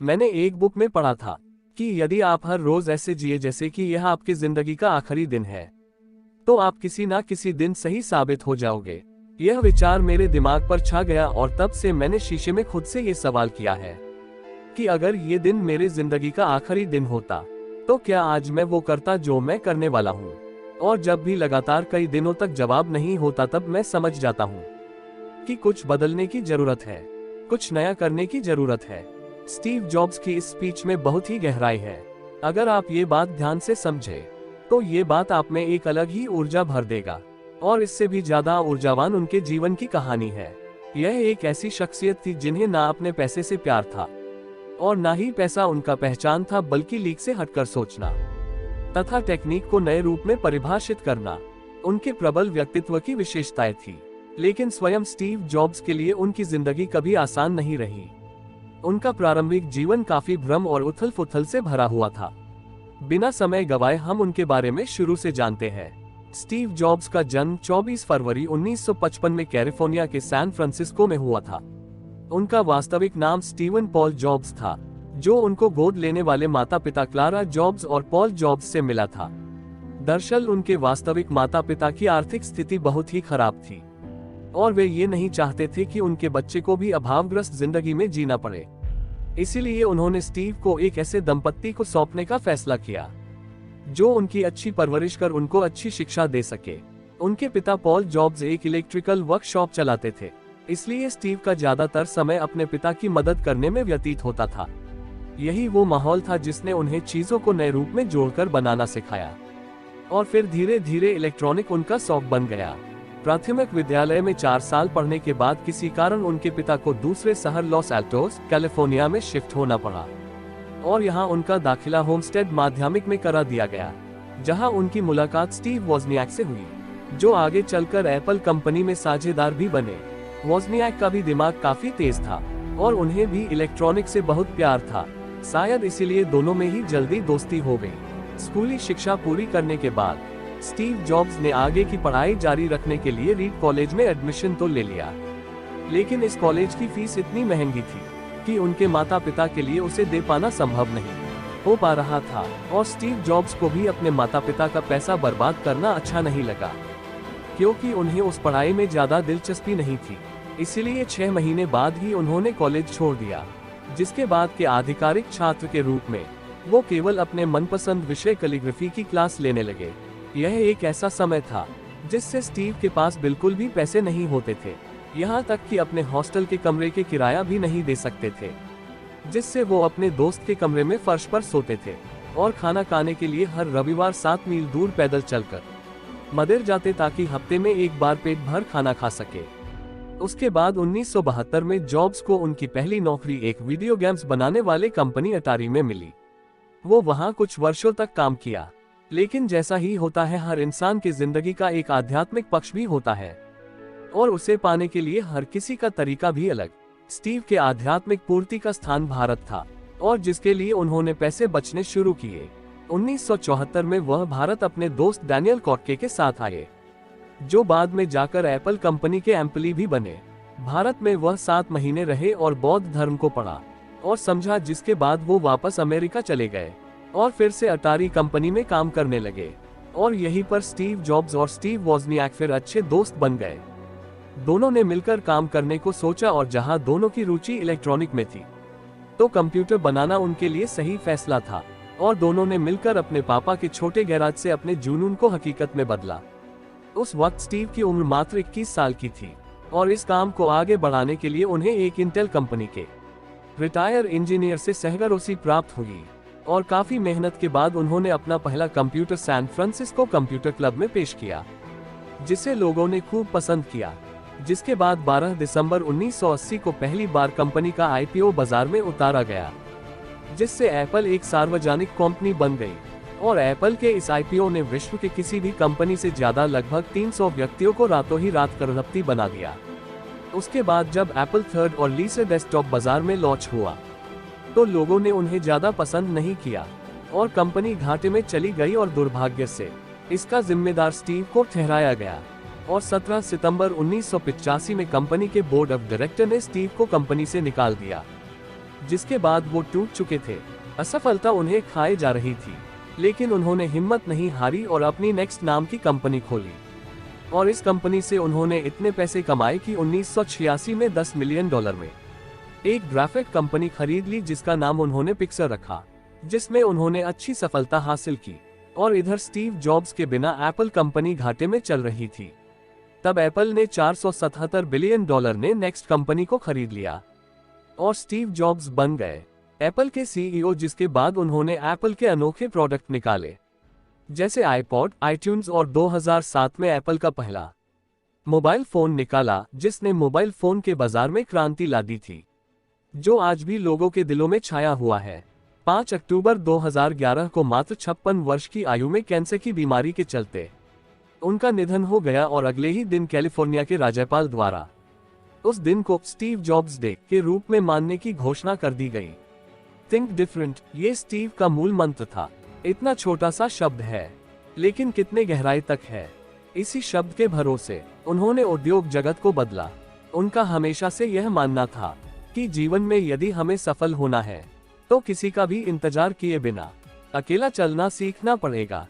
मैंने एक बुक में पढ़ा था कि यदि आप हर रोज ऐसे जिए जैसे कि यह आपकी जिंदगी का आखिरी दिन है, तो आप किसी ना किसी दिन सही साबित हो जाओगे। यह विचार मेरे दिमाग पर छा गया और तब से मैंने शीशे में खुद से ये सवाल किया है कि अगर ये दिन मेरे जिंदगी का आखिरी दिन होता, तो क्या आज मैं वो करता जो मैं करने वाला हूँ। और जब भी लगातार कई दिनों तक जवाब नहीं होता, तब मैं समझ जाता हूँ कि कुछ बदलने की जरूरत है, कुछ नया करने की जरूरत है। स्टीव जॉब्स की इस स्पीच में बहुत ही गहराई है। अगर आप ये बात ध्यान से समझे, तो ये बात आप में एक अलग ही ऊर्जा भर देगा। और इससे भी ज्यादा ऊर्जावान उनके जीवन की कहानी है। यह एक ऐसी शख्सियत थी जिन्हें ना अपने पैसे से प्यार था और ना ही पैसा उनका पहचान था, बल्कि लीक से हटकर सोचना तथा टेक्निक को नए रूप में परिभाषित करना उनके प्रबल व्यक्तित्व की विशेषताएं थी। लेकिन स्वयं स्टीव जॉब्स के लिए उनकी जिंदगी कभी आसान नहीं रही। उनका प्रारंभिक जीवन काफी भ्रम और उथल पुथल से भरा हुआ था। बिना समय गवाए हम उनके बारे में शुरू से जानते हैं। स्टीव जॉब्स का जन्म 24 फरवरी 1955 में कैलिफोर्निया के सैन फ्रांसिस्को में हुआ था। उनका वास्तविक नाम स्टीवन पॉल जॉब्स था, जो उनको गोद लेने वाले माता पिता क्लारा जॉब्स और पॉल जॉब्स से मिला था। दरअसल उनके वास्तविक माता पिता की आर्थिक स्थिति बहुत ही खराब थी और वे ये नहीं चाहते थे कि उनके बच्चे को भी अभावग्रस्त जिंदगी में जीना पड़े। इसीलिए उन्होंने स्टीव को एक ऐसे दंपत्ति को सौंपने का फैसला किया जो उनकी अच्छी परवरिश कर उनको अच्छी शिक्षा दे सके। उनके पिता पॉल जॉब्स एक इलेक्ट्रिकल वर्कशॉप चलाते थे, इसलिए स्टीव का ज्यादातर समय अपने पिता की मदद करने में व्यतीत होता था। यही वो माहौल था जिसने उन्हें चीजों को नए रूप में जोड़कर बनाना सिखाया और फिर धीरे धीरे इलेक्ट्रॉनिक उनका शौक बन गया। प्राथमिक विद्यालय में 4 साल पढ़ने के बाद किसी कारण उनके पिता को दूसरे शहर लॉस एल्टोस, कैलिफोर्निया में शिफ्ट होना पड़ा और यहाँ उनका दाखिला होमस्टेड माध्यमिक में करा दिया गया, जहाँ उनकी मुलाकात स्टीव वोज़नियाक से हुई, जो आगे चलकर एप्पल कंपनी में साझेदार भी बने। वोज़नियाक का भी दिमाग काफी तेज था और उन्हें भी इलेक्ट्रॉनिक से बहुत प्यार था। शायद इसीलिए दोनों में ही जल्दी दोस्ती हो गई। स्कूली शिक्षा पूरी करने के बाद स्टीव जॉब्स ने आगे की पढ़ाई जारी रखने के लिए रीड कॉलेज में एडमिशन तो ले लिया, लेकिन इस कॉलेज की फीस इतनी महंगी थी कि उनके माता पिता के लिए उसे दे पाना संभव नहीं हो पा रहा था और स्टीव जॉब्स को भी अपने माता पिता का पैसा बर्बाद करना अच्छा नहीं लगा, क्योंकि उन्हें उस पढ़ाई में ज्यादा दिलचस्पी नहीं थी। इसीलिए 6 महीने बाद ही उन्होंने कॉलेज छोड़ दिया, जिसके बाद के आधिकारिक छात्र के रूप में वो केवल अपने मनपसंद विषय कैलीग्राफी की क्लास लेने लगे। यह एक ऐसा समय था जिससे स्टीव के पास बिल्कुल भी पैसे नहीं होते थे, यहाँ तक कि अपने हॉस्टल के कमरे के किराया भी नहीं दे सकते थे, जिससे वो अपने दोस्त के कमरे में फर्श पर सोते थे और खाना खाने के लिए हर रविवार 7 मील दूर पैदल चलकर मंदिर जाते ताकि हफ्ते में एक बार पेट भर खाना खा सके। उसके बाद 1972 में जॉब्स को उनकी पहली नौकरी एक वीडियो गेम्स बनाने वाले कंपनी अटारी में मिली। वो वहाँ कुछ वर्षों तक काम किया, लेकिन जैसा ही होता है, हर इंसान की जिंदगी का एक आध्यात्मिक पक्ष भी होता है और उसे पाने के लिए हर किसी का तरीका भी अलग। स्टीव के आध्यात्मिक पूर्ति का स्थान भारत था और जिसके लिए उन्होंने पैसे बचने शुरू किए। 1974 में वह भारत अपने दोस्त डैनियल कॉटके के साथ आए, जो बाद में जाकर एप्पल कंपनी के एम्प्लॉय भी बने। भारत में वह 7 महीने रहे और बौद्ध धर्म को पढ़ा और समझा, जिसके बाद वो वापस अमेरिका चले गए और फिर से अटारी कंपनी में काम करने लगे और यहीं पर स्टीव जॉब्स और स्टीव वोज़नियाक फिर अच्छे दोस्त बन गए। दोनों ने मिलकर काम करने को सोचा और जहां दोनों की रुचि इलेक्ट्रॉनिक में थी, तो कंप्यूटर बनाना उनके लिए सही फैसला था और दोनों ने मिलकर अपने पापा के छोटे गैराज से अपने जुनून को हकीकत में बदला। उस वक्त स्टीव की उम्र मात्र 21 साल की थी और इस काम को आगे बढ़ाने के लिए उन्हें एक इंटेल कंपनी के रिटायर इंजीनियर से सहगरोसी प्राप्त हुई और काफी मेहनत के बाद उन्होंने अपना पहला computer San Francisco computer club में पेश किया, जिसे लोगों ने खूब पसंद किया। जिसके बाद 12 दिसंबर 1980 को पहली बार कंपनी का आईपीओ बाजार में उतारा गया, जिससे एप्पल एक सार्वजनिक कंपनी बन गई और एप्पल के इस आईपीओ ने विश्व के किसी भी कंपनी से ज्यादा लगभग 300 व्यक्तियों को रातों ही रात करोड़पति बना दिया। उसके बाद जब एप्पल थर्ड और लीसे डेस्कटॉप बाजार में लॉन्च हुआ, तो लोगों ने उन्हें ज्यादा पसंद नहीं किया और कंपनी घाटे में चली गई और दुर्भाग्य से इसका जिम्मेदार स्टीव को ठहराया गया और 17 सितंबर 1985 में कंपनी के बोर्ड ऑफ डायरेक्टर ने स्टीव को कंपनी से निकाल दिया। जिसके बाद वो टूट चुके थे। असफलता उन्हें खाए जा रही थी, लेकिन उन्होंने हिम्मत नहीं हारी और अपनी नेक्स्ट नाम की कंपनी खोली। और इस कंपनी से उन्होंने इतने पैसे कमाए कि 1986 में $10 मिलियन में एक ग्राफिक कंपनी खरीद ली, जिसका नाम उन्होंने पिक्सर रखा, जिसमें उन्होंने अच्छी सफलता हासिल की। और इधर स्टीव जॉब्स के बिना एप्पल कंपनी घाटे में चल रही थी। तब एप्पल ने $477 बिलियन ने नेक्स्ट कंपनी को खरीद लिया और स्टीव जॉब्स बन गए एप्पल के सीईओ, जिसके बाद उन्होंने एप्पल के अनोखे प्रोडक्ट निकाले, जैसे आईपॉड, आईट्यून्स और 2007 में एप्पल का पहला मोबाइल फोन निकाला, जिसने मोबाइल फोन के बाजार में क्रांति ला दी थी, जो आज भी लोगों के दिलों में छाया हुआ है। 5 अक्टूबर 2011 को मात्र 56 वर्ष की आयु में कैंसर की बीमारी के चलते उनका निधन हो गया और अगले ही दिन कैलिफोर्निया के राज्यपाल द्वारा उस दिन को स्टीव जॉब्स डे के रूप में मानने की घोषणा कर दी गई। थिंक डिफरेंट, ये स्टीव का मूल मंत्र था। इतना छोटा सा शब्द है, लेकिन कितने गहराई तक है। इसी शब्द के भरोसे उन्होंने उद्योग जगत को बदला। उनका हमेशा से यह मानना था कि जीवन में यदि हमें सफल होना है तो किसी का भी इंतजार किए बिना अकेला चलना सीखना पड़ेगा।